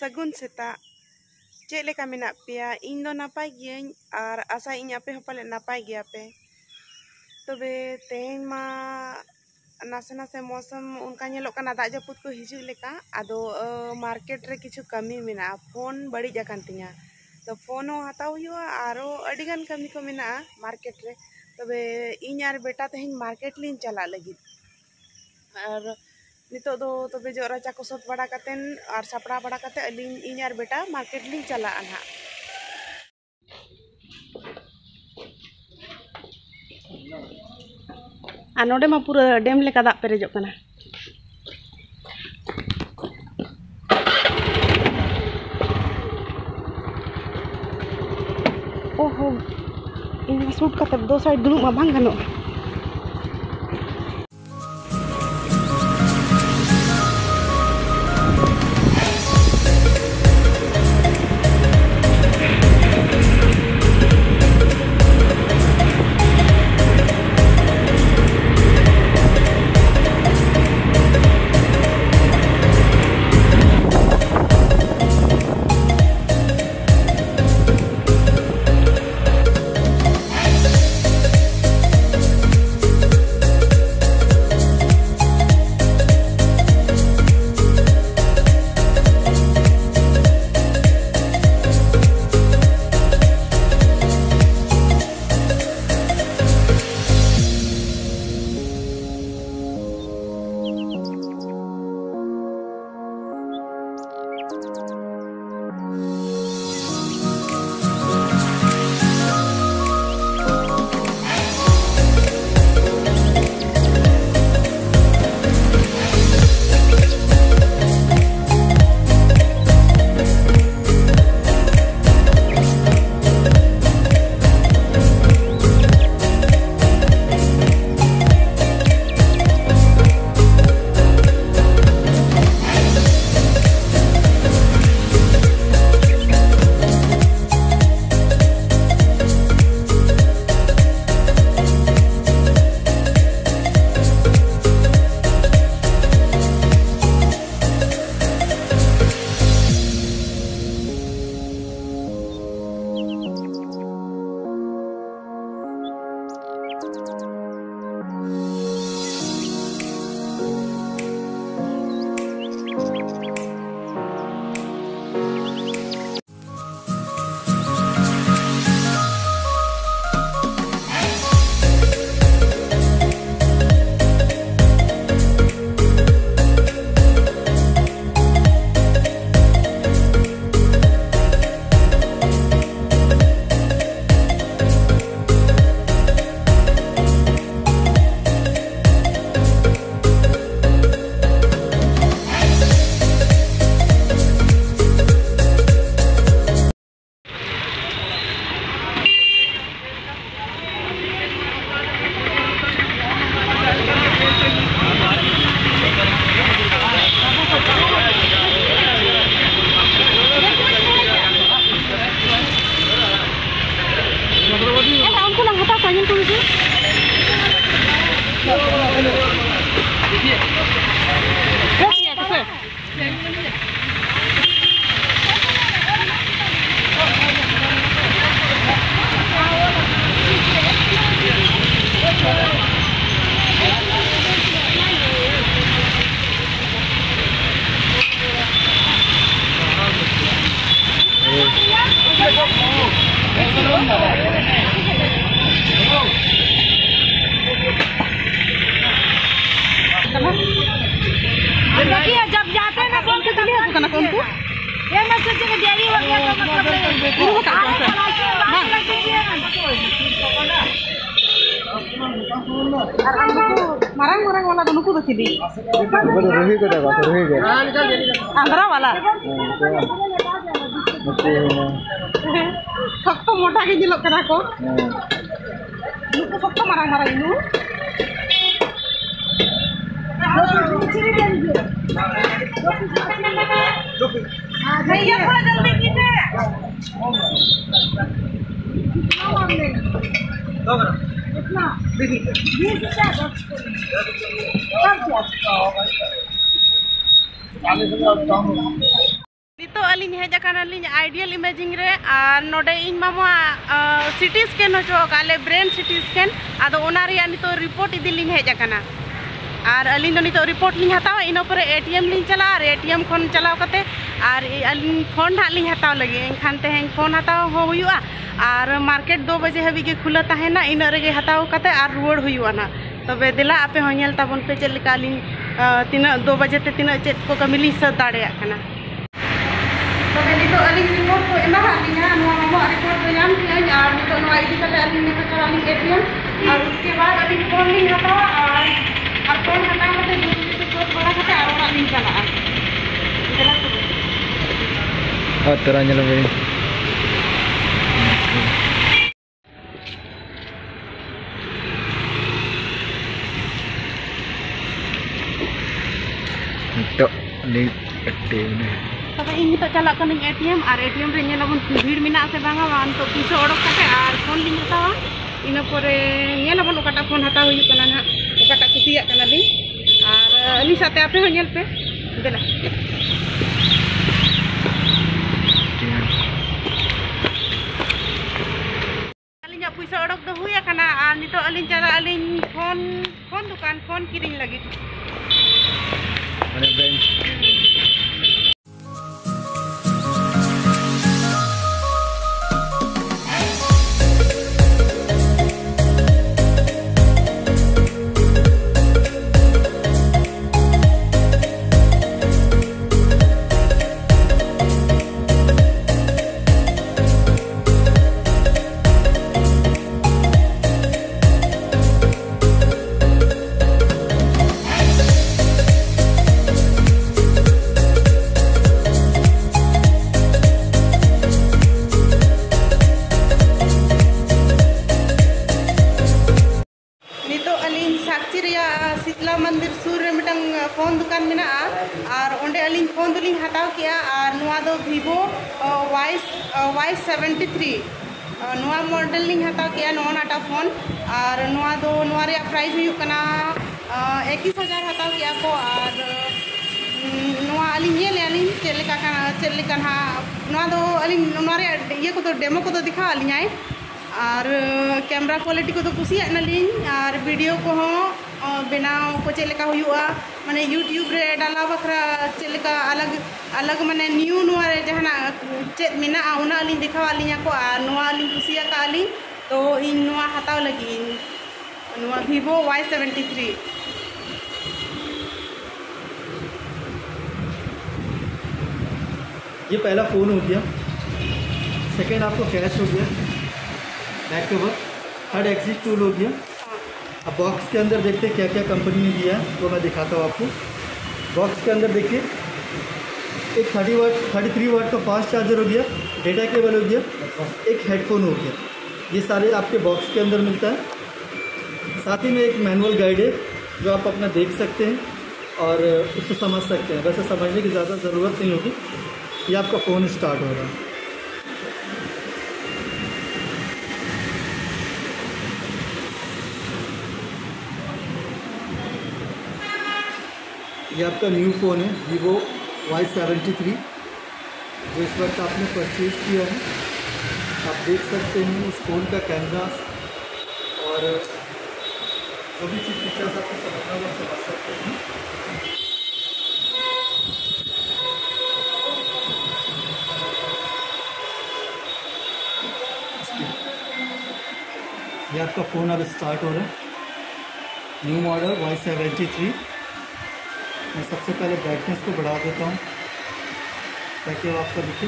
सगुन सेता चेक लेका मेना पेया इन दो नापाय गियाኝ और आशा इन आपे हपाले नापाय गया पे तबे तेहेन मा नासे नासे मौसम उनका नेलो कना दाग जापुत को हिजु लेका आदो मार्केट रे किछु कमी मेना फोन बड़ी जाकान तिया तो फोन हो हताव हुआ आरो अडिगान कमी को मेना मार्केट रे तबे इन यार बेटा तेहेन मार्केट लिन चला लगी और नितो दो तबे जो राचा को सोत बड़ा कतेन और सापड़ा बड़ा कते अलिन इन यार बेटा मार्केट लिन चला अनहा आ नोडे मा पूरा डेम लेका दाग पेरेजो कना ओहो इन सूट कते दो साइड दुलुक मा बांग गानो जब जाते ना कौन से चले तो कौन को ये मत सोचे कि देरी हो गया तो मतलब marang marang wala to nuku sidi rohi ko daga rohi ko andra wala sakto mota ke jilok kana ko nuku sakto marang marang inu भैया थोड़ा जल्दी कीजिए कितना 20 रुपया लिंग हेज अकाना लिंग आइडियल इमेजिंग रे आर नोडे इन मामा सिटी स्कैन होचो काले ब्रेन सिटी स्कैन आदो ओना रिया नितो रिपोर्ट इदि लिंग हेज अकाना और अलिंग दो नितो रिपोर्ट लिंग हतावा इनो पर एटीएम लिंग चला और एटीएम खन चलाव कते और अलिंग फोन हाथ लिंग हताव लगे एनखान तेहें फोन हताव हो हुआ और मार्केट 2 बजे हबी के खुला तहेना इन रेगे हताव कते और रुवाड़ हुआ ना तबे दिला आपे होनेल ताबन पे चल लेका लिंग तीना 2 बजे ते तीना चेत को कमी लिंग सद दाड़े आकना तबे नितो अलिंग रिपोर्ट को एमा हालिंगा नुआ मामा रिपोर्ट को नाम किया और नितो नो आईडी कते अलिंग ने करा लिंग एटीएम और उसके बाद अलिंग फोन लिंग हतावा और फोन हटाव कते दूसरे से सोच बड़ा कते और ओना लिंग चला दिला और तेरा nyala beri itu di ATM तबे इन तो चला कनिंग एटीएम और एटीएम रे नेलबन भीड़ मिना से बांगा वान तो पीछे ओडक कते और फोन लिंग हतावा इना परे नेलबन ओकाटा फोन हताव हुई कना ना ओकाटा कुसिया कना ली और अली साथे आपे हो नेल पे देला अलिंग पैसा ओडक दो हुई कना और नितो अलिंग चला अलिंग फोन दुकान फोन किरिंग लगी mana bank शीतला मंदिर सूर रे मिटंग फोन दुकान मेना और ओंडे अलिंग फोन दुलिंग हताव किया और नुआ दो वीवो Y73 नुआ मॉडल लिंग हताव किया नो नाटा फोन और नुआ दो नुआ रे प्राइस हुई कना 21,000 हताव किया को और नुआ अलिंग ये ले अलिंग चेलेका ना नुआ दो अलिंग नुआ रे ये को तो डेमो को तो दिखा अलिंग आए और कैमरा क्वालिटी को तो कुसिया नलिंग और वीडियो को हो बनाव को चेलेका हुआ माने यूट्यूब रे डाला बखरा चेलेका अलग अलग माने न्यू नुआ रे जहाना चेत मेना उना अलिंग दिखावा अलिंग को और नुआ अलिंग कुसिया का अलिंग तो इन नुआ हताव लगी नुआ वीवो Y73 ये पहला फ़ोन हो गया, सेकेंड आपको कैश हो गया, back cover, third exit tool हो गया। अब बॉक्स के अंदर देखते हैं क्या क्या कंपनी ने दिया है, तो मैं दिखाता हूँ आपको। बॉक्स के अंदर देखिए एक 33 वाट का फास्ट चार्जर हो गया, डेटा केबल हो गया, एक हेडफोन हो गया। ये सारे आपके बॉक्स के अंदर मिलता है। साथ ही में एक मैनुअल गाइड है जो आप अपना देख सकते हैं और उससे समझ सकते हैं। वैसे समझने की ज़्यादा ज़रूरत नहीं होगी। ये आपका फ़ोन स्टार्ट हो रहा है। ये आपका न्यू फ़ोन है वीवो Y73 जो इस वक्त आपने परचेज़ किया है। आप देख सकते हैं इस फ़ोन का कैमरा और जो भी चीज़ फीचर्स आपको समझना वो समझ सकते हैं। ये आपका फ़ोन अब स्टार्ट हो रहा है, न्यू मॉडल Y73। मैं सबसे पहले ब्राइटनेस को बढ़ा देता हूँ ताकि वो आपका दिखे।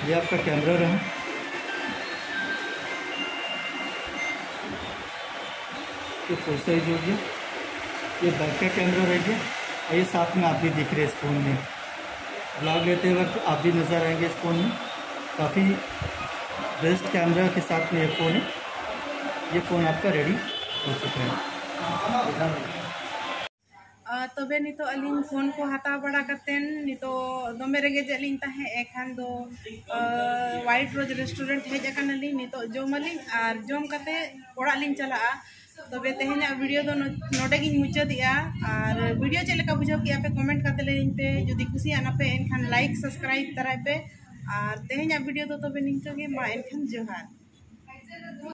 ये आपका कैमरा रहा, ये फुल साइज हो गया, ये बैक का कैमरा रह गया और ये साथ में आप भी दिख रहे हैं इस फ़ोन में। ब्लॉग लेते वक्त आप भी नज़र आएंगे इस फ़ोन में। काफ़ी बेस्ट कैमरा के साथ में ये फ़ोन है। ये फ़ोन आपका रेडी हो चुका है। तबे नितो अलिंग फोन को हता बड़ा करतेन नितो दोमे रेगे जलिंग ताहे एखान दो व्हाइट रोज रेस्टोरेंट हेज अकन अलिंग नितो जोम अलिंग और जोम कते ओड़ा लिंग चला तबे तेहेना वीडियो दो नोडे गिन मुचादिया और वीडियो चले का बुझाव किया पे कमेंट करते ले पे जदि खुशी आना पे एनखान लाइक सब्सक्राइब तराय पे और तेहेना वीडियो दो तबे निंका गे मा एनखान जोहार।